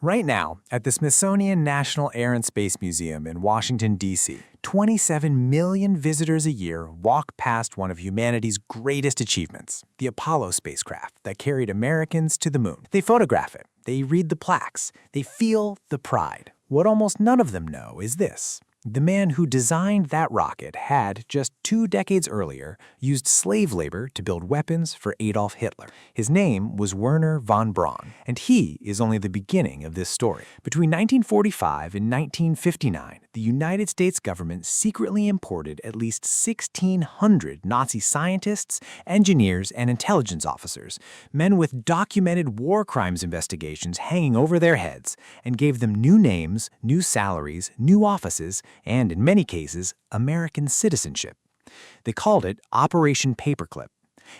Right now, at the Smithsonian National Air and Space Museum in Washington, D.C., 27 million visitors a year walk past one of humanity's greatest achievements, the Apollo spacecraft that carried Americans to the moon. They photograph it, they read the plaques, they feel the pride. What almost none of them know is this. The man who designed that rocket had, just 2 decades earlier, used slave labor to build weapons for Adolf Hitler. His name was Wernher von Braun, and he is only the beginning of this story. Between 1945 and 1959, the United States government secretly imported at least 1,600 Nazi scientists, engineers, and intelligence officers, men with documented war crimes investigations hanging over their heads, and gave them new names, new salaries, new offices, and in many cases, American citizenship. They called it Operation Paperclip.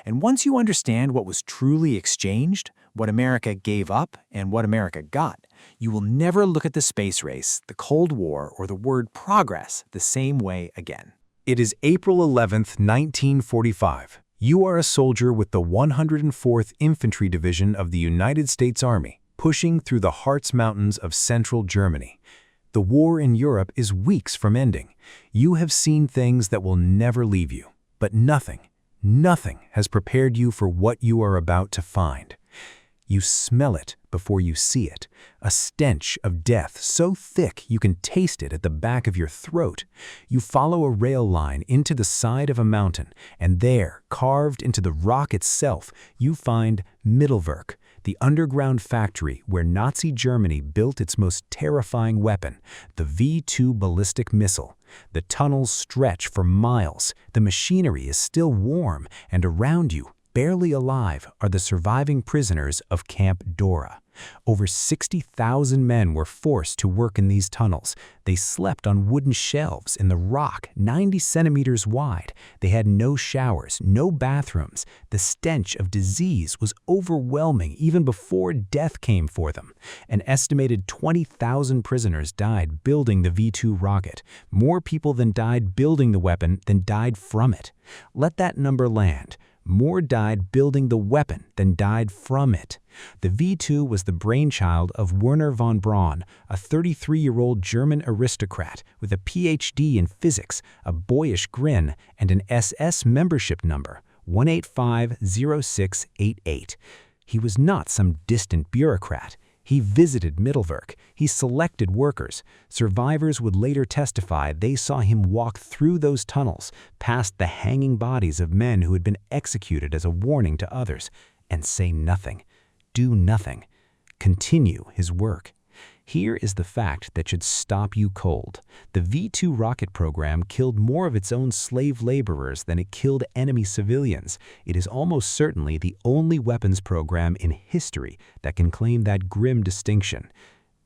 And once you understand what was truly exchanged, what America gave up and what America got, you will never look at the space race, the Cold War, or the word progress the same way again. It is April 11th, 1945. You are a soldier with the 104th Infantry Division of the United States Army, pushing through the Harz Mountains of central Germany. The war in Europe is weeks from ending. You have seen things that will never leave you, but nothing has prepared you for what you are about to find. You smell it before you see it, a stench of death so thick you can taste it at the back of your throat. You follow a rail line into the side of a mountain, and there, carved into the rock itself, you find Mittelwerk, the underground factory where Nazi Germany built its most terrifying weapon, the V-2 ballistic missile. The tunnels stretch for miles, the machinery is still warm, and around you, barely alive, are the surviving prisoners of Camp Dora. Over 60,000 men were forced to work in these tunnels. They slept on wooden shelves in the rock 90 centimeters wide. They had no showers, no bathrooms. The stench of disease was overwhelming even before death came for them. An estimated 20,000 prisoners died building the V-2 rocket. More people than died building the weapon than died from it. Let that number land. More died building the weapon than died from it. The V-2 was the brainchild of Wernher von Braun, a 33-year-old German aristocrat with a Ph.D. in physics, a boyish grin, and an SS membership number, 1850688. He was not some distant bureaucrat. He visited Mittelwerk. He selected workers. Survivors would later testify they saw him walk through those tunnels, past the hanging bodies of men who had been executed as a warning to others, and say nothing, do nothing, continue his work. Here is the fact that should stop you cold. The V-2 rocket program killed more of its own slave laborers than it killed enemy civilians. It is almost certainly the only weapons program in history that can claim that grim distinction.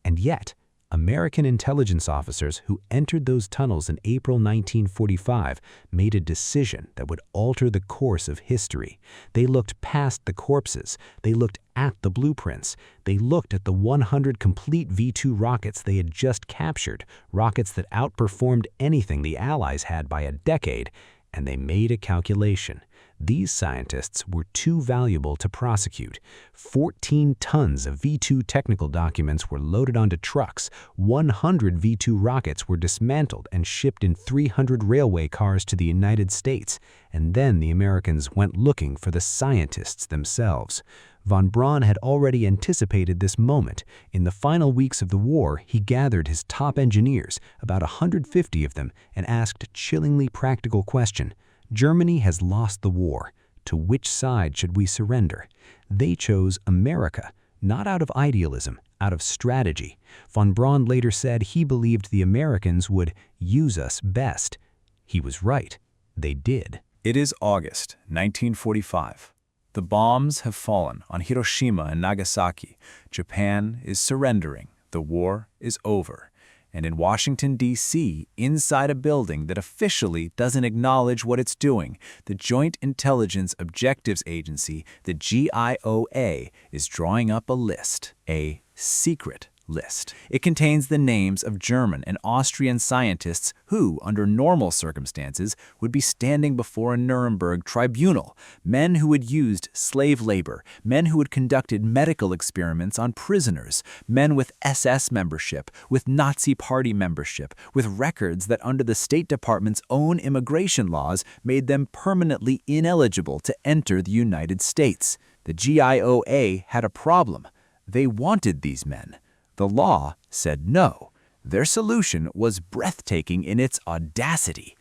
And yet, American intelligence officers who entered those tunnels in April 1945 made a decision that would alter the course of history. They looked past the corpses. They looked at the blueprints. They looked at the 100 complete V-2 rockets they had just captured, rockets that outperformed anything the Allies had by a decade, and they made a calculation. These scientists were too valuable to prosecute. 14 tons of V-2 technical documents were loaded onto trucks. 100 V-2 rockets were dismantled and shipped in 300 railway cars to the United States. And then the Americans went looking for the scientists themselves. Von Braun had already anticipated this moment. In the final weeks of the war, he gathered his top engineers, about 150 of them, and asked a chillingly practical question. Germany has lost the war. To which side should we surrender? They chose America, not out of idealism, out of strategy. Von Braun later said he believed the Americans would use us best. He was right. They did. It is August 1945. The bombs have fallen on Hiroshima and Nagasaki. Japan is surrendering. The war is over. And in Washington, D.C., inside a building that officially doesn't acknowledge what it's doing, the Joint Intelligence Objectives Agency, the GIOA, is drawing up a list, a secret list. It contains the names of German and Austrian scientists who, under normal circumstances, would be standing before a Nuremberg tribunal, men who had used slave labor, men who had conducted medical experiments on prisoners, men with SS membership, with Nazi Party membership, with records that under the State Department's own immigration laws made them permanently ineligible to enter the United States. The GIOA had a problem. They wanted these men. The law said no. Their solution was breathtaking in its audacity.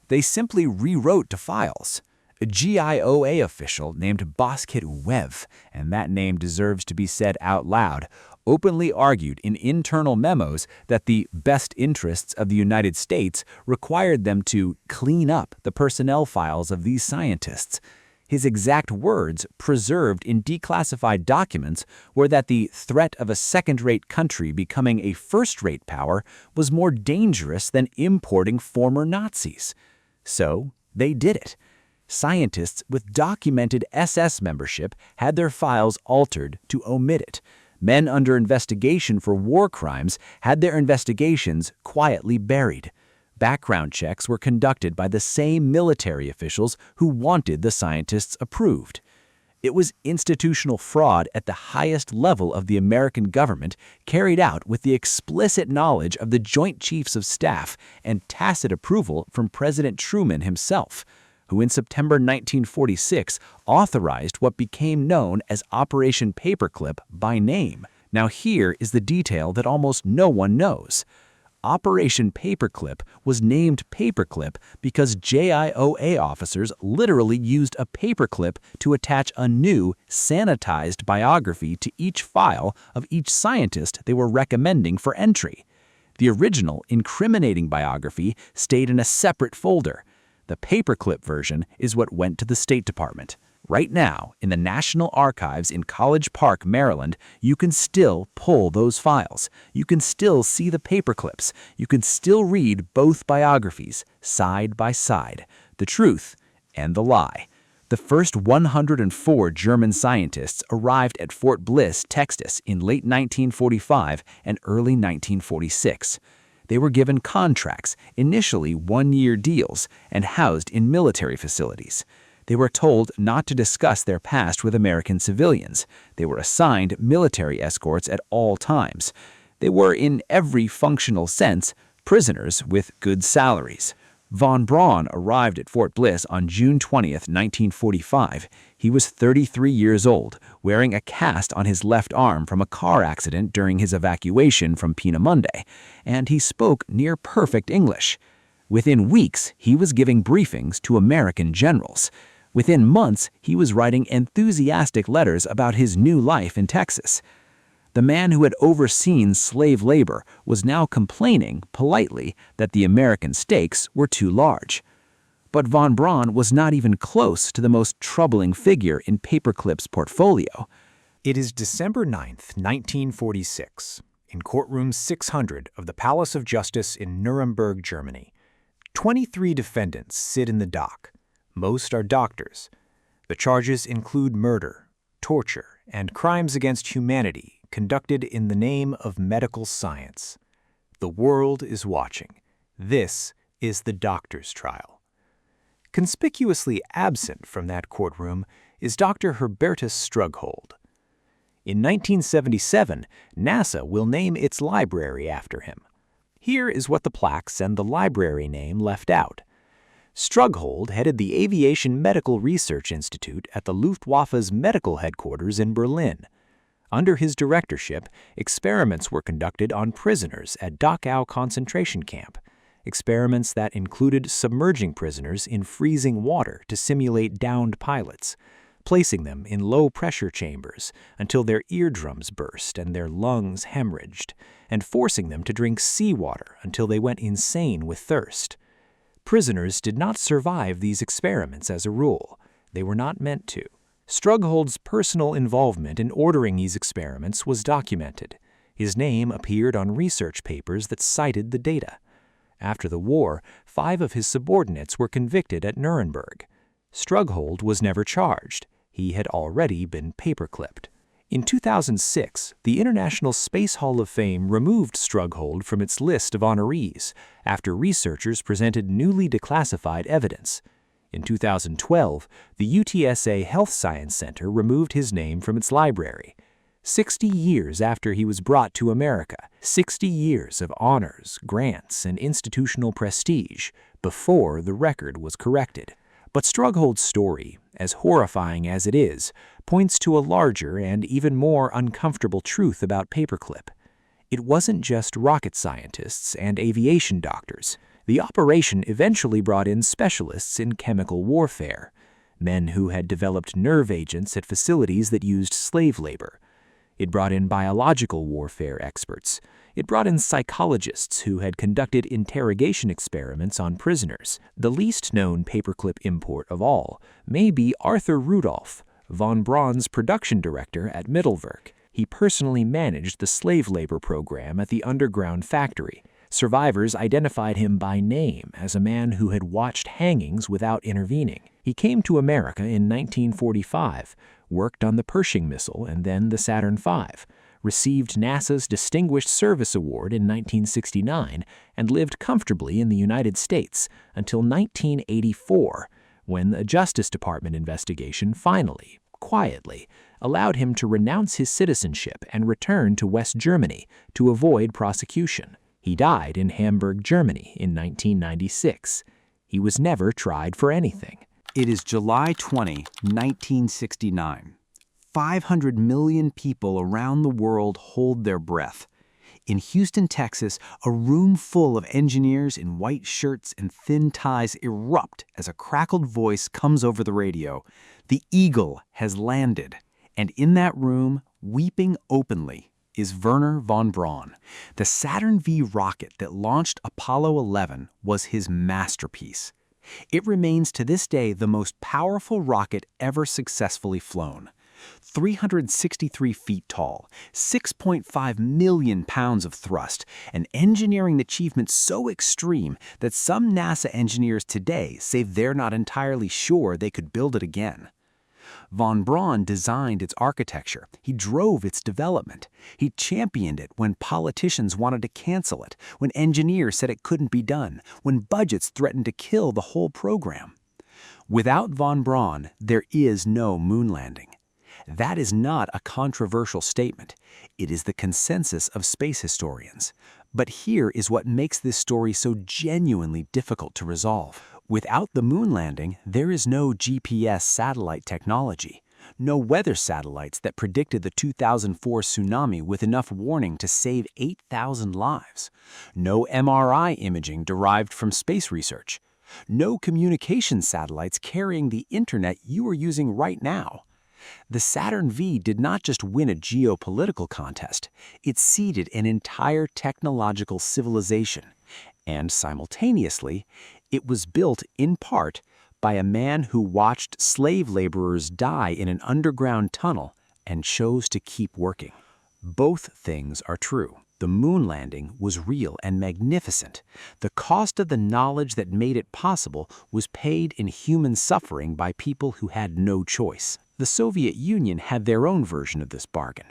They simply rewrote the files. A GIOA official named Boskit Wev, and that name deserves to be said out loud, openly argued in internal memos that the best interests of the United States required them to clean up the personnel files of these scientists. His exact words, preserved in declassified documents, were that the threat of a second-rate country becoming a first-rate power was more dangerous than importing former Nazis. So they did it. Scientists with documented SS membership had their files altered to omit it. Men under investigation for war crimes had their investigations quietly buried. Background checks were conducted by the same military officials who wanted the scientists approved. It was institutional fraud at the highest level of the American government, carried out with the explicit knowledge of the Joint Chiefs of Staff and tacit approval from President Truman himself, who in September 1946 authorized what became known as Operation Paperclip by name. Now here is the detail that almost no one knows. Operation Paperclip was named Paperclip because GIOA officers literally used a paperclip to attach a new, sanitized biography to each file of each scientist they were recommending for entry. The original, incriminating biography stayed in a separate folder. The paperclip version is what went to the State Department. Right now, in the National Archives in College Park, Maryland, you can still pull those files. You can still see the paperclips. You can still read both biographies, side by side, the truth and the lie. The first 104 German scientists arrived at Fort Bliss, Texas in late 1945 and early 1946. They were given contracts, initially one-year deals, and housed in military facilities. They were told not to discuss their past with American civilians. They were assigned military escorts at all times. They were, in every functional sense, prisoners with good salaries. Von Braun arrived at Fort Bliss on June 20, 1945. He was 33 years old, wearing a cast on his left arm from a car accident during his evacuation from Peenemünde, and he spoke near-perfect English. Within weeks, he was giving briefings to American generals. Within months, he was writing enthusiastic letters about his new life in Texas. The man who had overseen slave labor was now complaining, politely, that the American stakes were too large. But von Braun was not even close to the most troubling figure in Paperclip's portfolio. It is December 9th, 1946, in courtroom 600 of the Palace of Justice in Nuremberg, Germany. 23 defendants sit in the dock. Most are doctors. The charges include murder, torture, and crimes against humanity conducted in the name of medical science. The world is watching. This is the doctor's trial. Conspicuously absent from that courtroom is Dr. Hubertus Strughold. In 1977, NASA will name its library after him. Here is what the plaques and the library name left out. Strughold headed the Aviation Medical Research Institute at the Luftwaffe's medical headquarters in Berlin. Under his directorship, experiments were conducted on prisoners at Dachau concentration camp, experiments that included submerging prisoners in freezing water to simulate downed pilots, placing them in low-pressure chambers until their eardrums burst and their lungs hemorrhaged, and forcing them to drink seawater until they went insane with thirst. Prisoners did not survive these experiments as a rule. They were not meant to. Strughold's personal involvement in ordering these experiments was documented. His name appeared on research papers that cited the data. After the war, 5 of his subordinates were convicted at Nuremberg. Strughold was never charged. He had already been paperclipped. In 2006, the International Space Hall of Fame removed Strughold from its list of honorees after researchers presented newly declassified evidence. In 2012, the UTSA Health Science Center removed his name from its library. 60 years after he was brought to America, 60 years of honors, grants, and institutional prestige before the record was corrected. But Strughold's story, as horrifying as it is, points to a larger and even more uncomfortable truth about Paperclip. It wasn't just rocket scientists and aviation doctors. The operation eventually brought in specialists in chemical warfare, men who had developed nerve agents at facilities that used slave labor. It brought in biological warfare experts. It brought in psychologists who had conducted interrogation experiments on prisoners. The least known Paperclip import of all may be Arthur Rudolph, von Braun's production director at Mittelwerk. He personally managed the slave labor program at the underground factory. Survivors identified him by name as a man who had watched hangings without intervening. He came to America in 1945, worked on the Pershing missile and then the Saturn V, received NASA's Distinguished Service Award in 1969, and lived comfortably in the United States until 1984, when a Justice Department investigation finally, quietly, allowed him to renounce his citizenship and return to West Germany to avoid prosecution. He died in Hamburg, Germany in 1996. He was never tried for anything. It is July 20, 1969. 500 million people around the world hold their breath. In Houston, Texas, a room full of engineers in white shirts and thin ties erupt as a crackled voice comes over the radio. The Eagle has landed. And in that room, weeping openly, is Wernher von Braun. The Saturn V rocket that launched Apollo 11 was his masterpiece. It remains to this day the most powerful rocket ever successfully flown. 363 feet tall, 6.5 million pounds of thrust, an engineering achievement so extreme that some NASA engineers today say they're not entirely sure they could build it again. Von Braun designed its architecture. He drove its development. He championed it when politicians wanted to cancel it, when engineers said it couldn't be done, when budgets threatened to kill the whole program. Without von Braun, there is no moon landing. That is not a controversial statement. It is the consensus of space historians. But here is what makes this story so genuinely difficult to resolve. Without the moon landing, there is no GPS satellite technology, no weather satellites that predicted the 2004 tsunami with enough warning to save 8,000 lives, no MRI imaging derived from space research, no communication satellites carrying the internet you are using right now. The Saturn V did not just win a geopolitical contest, it seeded an entire technological civilization. And simultaneously, it was built in part by a man who watched slave laborers die in an underground tunnel and chose to keep working. Both things are true. The moon landing was real and magnificent. The cost of the knowledge that made it possible was paid in human suffering by people who had no choice. The Soviet Union had their own version of this bargain.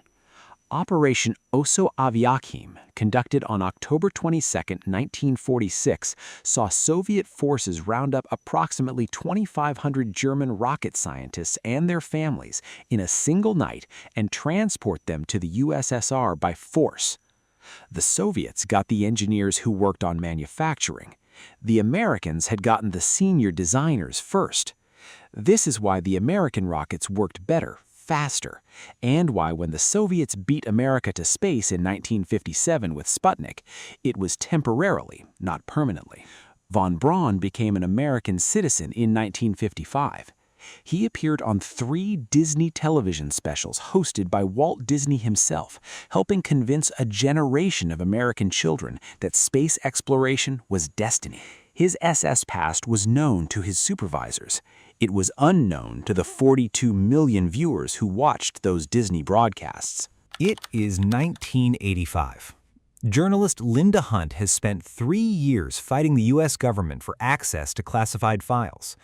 Operation Oso Aviakhim, conducted on October 22, 1946, saw Soviet forces round up approximately 2,500 German rocket scientists and their families in a single night and transport them to the USSR by force. The Soviets got the engineers who worked on manufacturing. The Americans had gotten the senior designers first. This is why the American rockets worked better, faster, and why when the Soviets beat America to space in 1957 with Sputnik, it was temporarily, not permanently. Von Braun became an American citizen in 1955. He appeared on 3 Disney television specials hosted by Walt Disney himself, helping convince a generation of American children that space exploration was destiny. His SS past was known to his supervisors. It was unknown to the 42 million viewers who watched those Disney broadcasts. It is 1985. Journalist Linda Hunt has spent 3 years fighting the U.S. government for access to classified files.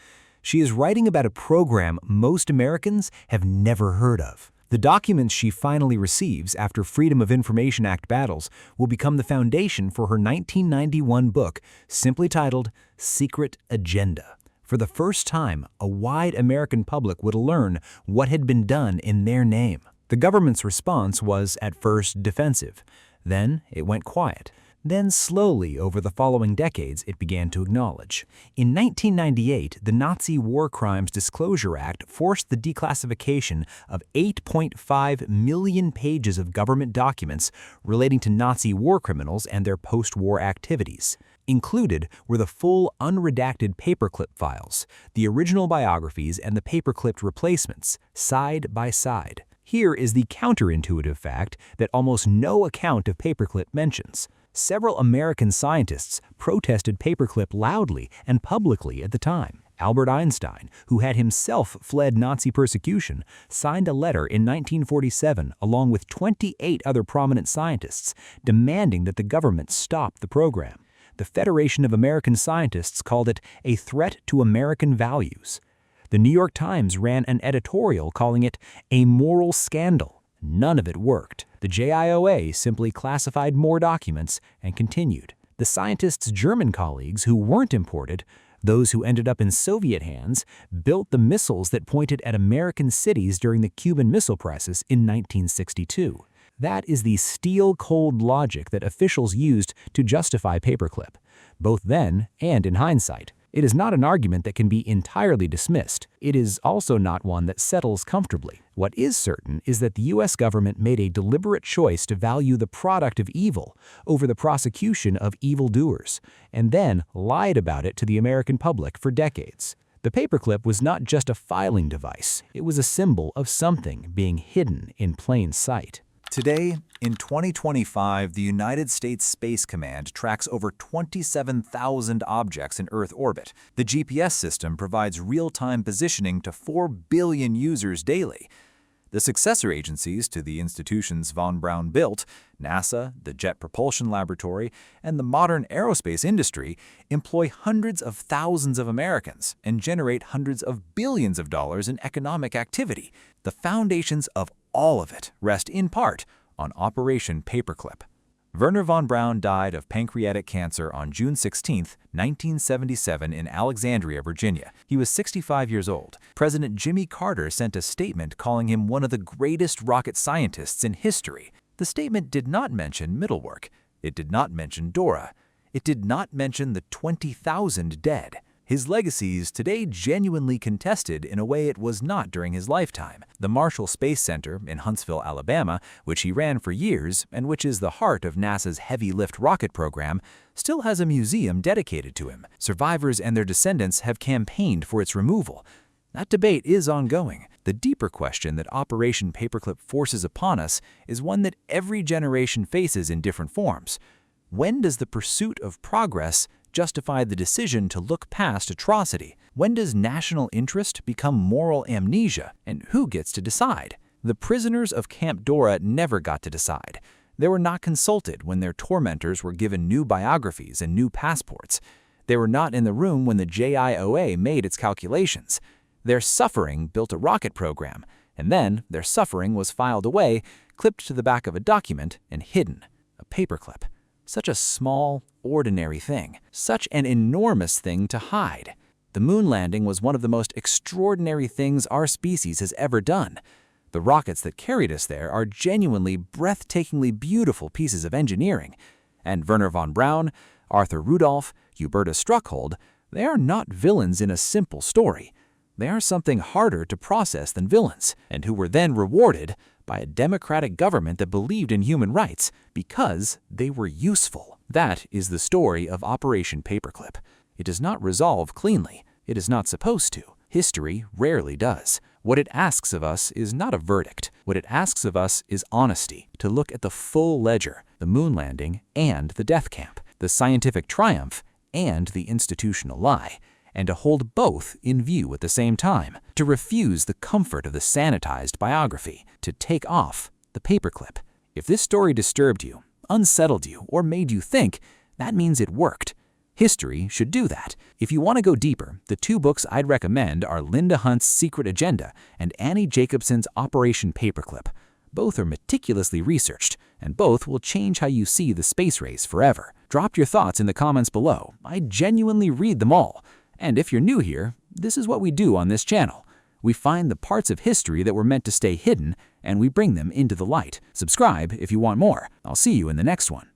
She is writing about a program most Americans have never heard of. The documents she finally receives after Freedom of Information Act battles will become the foundation for her 1991 book, simply titled Secret Agenda. For the first time, a wide American public would learn what had been done in their name. The government's response was at first defensive. Then it went quiet. Then slowly, over the following decades, it began to acknowledge. In 1998, the Nazi War Crimes Disclosure Act forced the declassification of 8.5 million pages of government documents relating to Nazi war criminals and their post-war activities. Included were the full unredacted paperclip files, the original biographies, and the paperclipped replacements, side by side. Here is the counterintuitive fact that almost no account of paperclip mentions. Several American scientists protested paperclip loudly and publicly at the time. Albert Einstein, who had himself fled Nazi persecution, signed a letter in 1947 along with 28 other prominent scientists demanding that the government stop the program. The Federation of American Scientists called it a threat to American values. The New York Times ran an editorial calling it a moral scandal. None of it worked. The JIOA simply classified more documents and continued. The scientists' German colleagues who weren't imported, those who ended up in Soviet hands, built the missiles that pointed at American cities during the Cuban Missile Crisis in 1962. That is the steel-cold logic that officials used to justify paperclip, both then and in hindsight. It is not an argument that can be entirely dismissed. It is also not one that settles comfortably. What is certain is that the U.S. government made a deliberate choice to value the product of evil over the prosecution of evildoers, and then lied about it to the American public for decades. The paperclip was not just a filing device. It was a symbol of something being hidden in plain sight. Today, in 2025, the United States Space Command tracks over 27,000 objects in Earth orbit. The GPS system provides real-time positioning to 4 billion users daily. The successor agencies to the institutions von Braun built, NASA, the Jet Propulsion Laboratory, and the modern aerospace industry, employ hundreds of thousands of Americans and generate hundreds of billions of dollars in economic activity. The foundations of all of it rest in part on Operation Paperclip. Wernher von Braun died of pancreatic cancer on June 16, 1977 in Alexandria, Virginia. He was 65 years old. President Jimmy Carter sent a statement calling him one of the greatest rocket scientists in history. The statement did not mention middle work. It did not mention Dora. It did not mention the 20,000 dead. His legacy is today genuinely contested in a way it was not during his lifetime. The Marshall Space Center in Huntsville, Alabama, which he ran for years and which is the heart of NASA's Heavy Lift rocket program, still has a museum dedicated to him. Survivors and their descendants have campaigned for its removal. That debate is ongoing. The deeper question that Operation Paperclip forces upon us is one that every generation faces in different forms. When does the pursuit of progress justify the decision to look past atrocity? When does national interest become moral amnesia? And who gets to decide? The prisoners of Camp Dora never got to decide. They were not consulted when their tormentors were given new biographies and new passports. They were not in the room when the JIOA made its calculations. Their suffering built a rocket program, and then their suffering was filed away, clipped to the back of a document, and hidden. A paperclip. Such a small, ordinary thing. Such an enormous thing to hide. The moon landing was one of the most extraordinary things our species has ever done. The rockets that carried us there are genuinely breathtakingly beautiful pieces of engineering. And Wernher von Braun, Arthur Rudolph, Hubertus Struckhold, they are not villains in a simple story. They are something harder to process than villains, and who were then rewarded by a democratic government that believed in human rights because they were useful. That is the story of Operation Paperclip. It does not resolve cleanly. It is not supposed to. History rarely does. What it asks of us is not a verdict. What it asks of us is honesty, to look at the full ledger, the moon landing and the death camp, the scientific triumph and the institutional lie, and to hold both in view at the same time, to refuse the comfort of the sanitized biography, to take off the paperclip. If this story disturbed you, unsettled you, or made you think, that means it worked. History should do that. If you want to go deeper, the two books I'd recommend are Linda Hunt's Secret Agenda and Annie Jacobsen's Operation Paperclip. Both are meticulously researched, and both will change how you see the space race forever. Drop your thoughts in the comments below. I genuinely read them all. And if you're new here, this is what we do on this channel. We find the parts of history that were meant to stay hidden, and we bring them into the light. Subscribe if you want more. I'll see you in the next one.